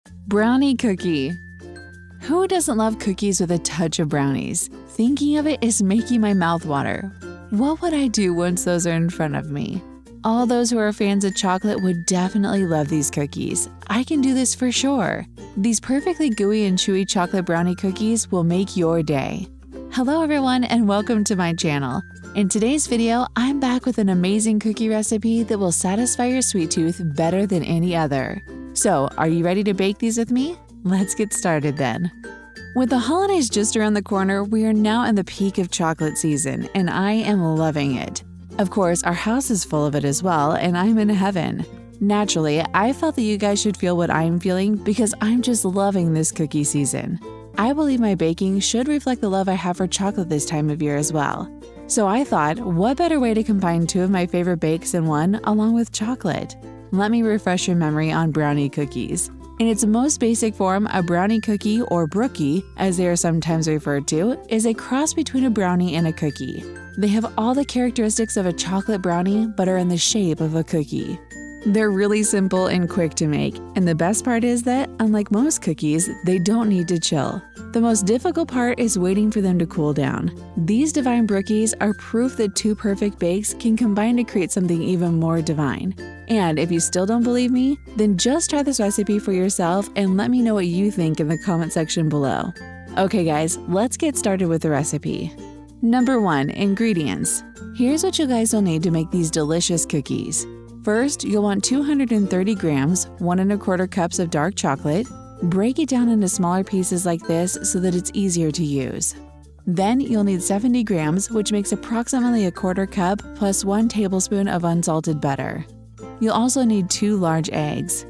Brownie cookie. Who doesn't love cookies with a touch of brownies? Thinking of it is making my mouth water. What would I do once those are in front of me? All those who are fans of chocolate would definitely love these cookies. I can do this for sure. These perfectly gooey and chewy chocolate brownie cookies will make your day. Hello everyone and welcome to my channel. In today's video, I'm back with an amazing cookie recipe that will satisfy your sweet tooth better than any other. So, are you ready to bake these with me? Let's get started then. With the holidays just around the corner, we are now in the peak of chocolate season, and I am loving it. Of course, our house is full of it as well, and I'm in heaven. Naturally, I felt that you guys should feel what I'm feeling because I'm just loving this cookie season. I believe my baking should reflect the love I have for chocolate this time of year as well. So I thought, what better way to combine two of my favorite bakes in one along with chocolate? Let me refresh your memory on brownie cookies. In its most basic form, a brownie cookie, or brookie, as they are sometimes referred to, is a cross between a brownie and a cookie. They have all the characteristics of a chocolate brownie, but are in the shape of a cookie. They're really simple and quick to make, and the best part is that, unlike most cookies, they don't need to chill. The most difficult part is waiting for them to cool down. These divine brookies are proof that two perfect bakes can combine to create something even more divine. And if you still don't believe me, then just try this recipe for yourself and let me know what you think in the comment section below. Okay guys, let's get started with the recipe. Number 1. Ingredients. Here's what you guys will need to make these delicious cookies. First, you'll want 230 grams, 1 1/4 cups of dark chocolate. Break it down into smaller pieces like this so that it's easier to use. Then you'll need 70 grams, which makes approximately 1/4 cup plus 1 tablespoon of unsalted butter. You'll also need 2 large eggs.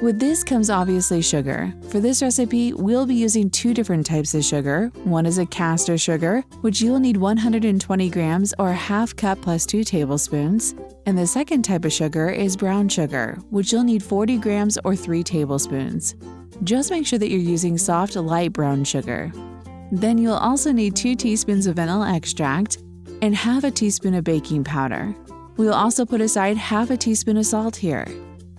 With this comes obviously sugar. For this recipe, we'll be using 2 different types of sugar. One is a caster sugar, which you'll need 120 grams or 1/2 cup plus 2 tablespoons. And the second type of sugar is brown sugar, which you'll need 40 grams or 3 tablespoons. Just make sure that you're using soft, light brown sugar. Then you'll also need 2 teaspoons of vanilla extract and 1/2 teaspoon of baking powder. We'll also put aside 1/2 teaspoon of salt here.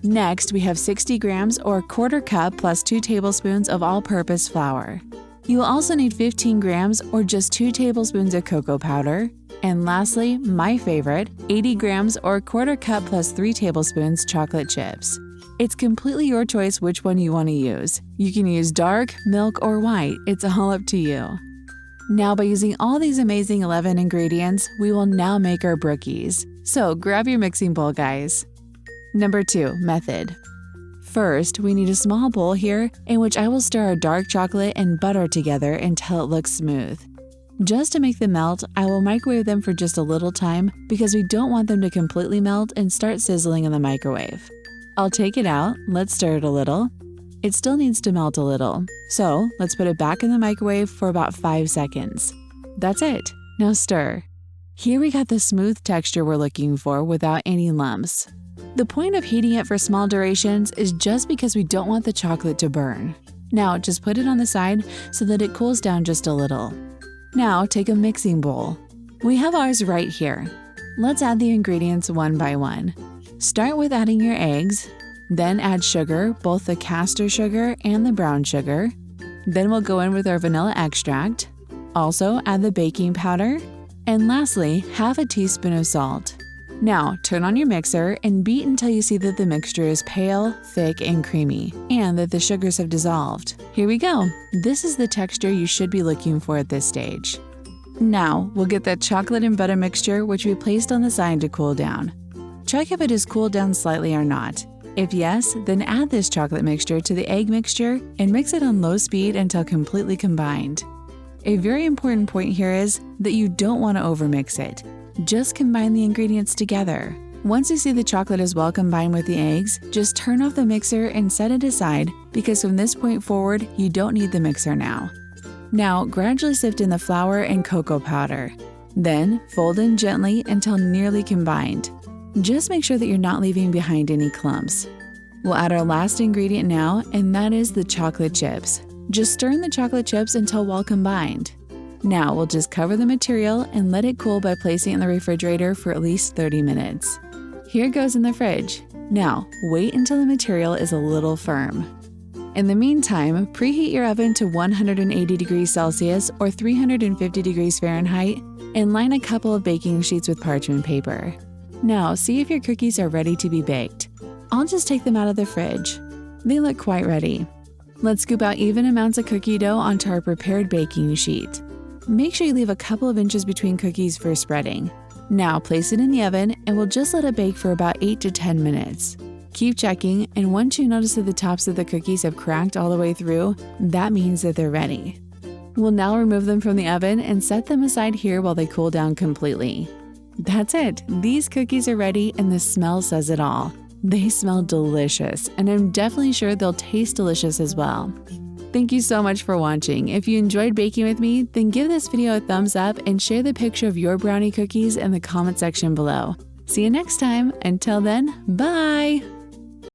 Next, we have 60 grams or 1/4 cup plus 2 tablespoons of all-purpose flour. You will also need 15 grams or just 2 tablespoons of cocoa powder. And lastly, my favorite, 80 grams or 1/4 cup plus 3 tablespoons chocolate chips. It's completely your choice which one you want to use. You can use dark, milk, or white. It's all up to you. Now, by using all these amazing 11 ingredients, we will now make our brookies. So grab your mixing bowl, guys. Number 2. Method. First, we need a small bowl here in which I will stir our dark chocolate and butter together until it looks smooth. Just to make them melt, I will microwave them for just a little time because we don't want them to completely melt and start sizzling in the microwave. I'll take it out, let's stir it a little. It still needs to melt a little, so let's put it back in the microwave for about 5 seconds. That's it, now stir. Here we got the smooth texture we're looking for without any lumps. The point of heating it for small durations is just because we don't want the chocolate to burn. Now just put it on the side so that it cools down just a little. Now take a mixing bowl. We have ours right here. Let's add the ingredients one by one. Start with adding your eggs, then add sugar, both the caster sugar and the brown sugar. Then we'll go in with our vanilla extract. Also add the baking powder. And lastly, 1/2 teaspoon of salt. Now turn on your mixer and beat until you see that the mixture is pale, thick, and creamy, and that the sugars have dissolved. Here we go. This is the texture you should be looking for at this stage. Now we'll get that chocolate and butter mixture which we placed on the side to cool down. Check if it has cooled down slightly or not. If yes, then add this chocolate mixture to the egg mixture and mix it on low speed until completely combined. A very important point here is that you don't want to overmix it. Just combine the ingredients together. Once you see the chocolate is well combined with the eggs, just turn off the mixer and set it aside because from this point forward, you don't need the mixer now. Now, gradually sift in the flour and cocoa powder. Then, fold in gently until nearly combined. Just make sure that you're not leaving behind any clumps. We'll add our last ingredient now, and that is the chocolate chips. Just stir in the chocolate chips until well combined. Now we'll just cover the material and let it cool by placing it in the refrigerator for at least 30 minutes. Here it goes in the fridge. Now, wait until the material is a little firm. In the meantime, preheat your oven to 180 degrees Celsius or 350 degrees Fahrenheit and line a couple of baking sheets with parchment paper. Now, see if your cookies are ready to be baked. I'll just take them out of the fridge. They look quite ready. Let's scoop out even amounts of cookie dough onto our prepared baking sheet. Make sure you leave a couple of inches between cookies for spreading. Now place it in the oven and we'll just let it bake for about 8 to 10 minutes. Keep checking, and once you notice that the tops of the cookies have cracked all the way through, that means that they're ready. We'll now remove them from the oven and set them aside here while they cool down completely. That's it! These cookies are ready and the smell says it all. They smell delicious, and I'm definitely sure they'll taste delicious as well. Thank you so much for watching. If you enjoyed baking with me, then give this video a thumbs up and share the picture of your brownie cookies in the comment section below. See you next time. Until then, bye!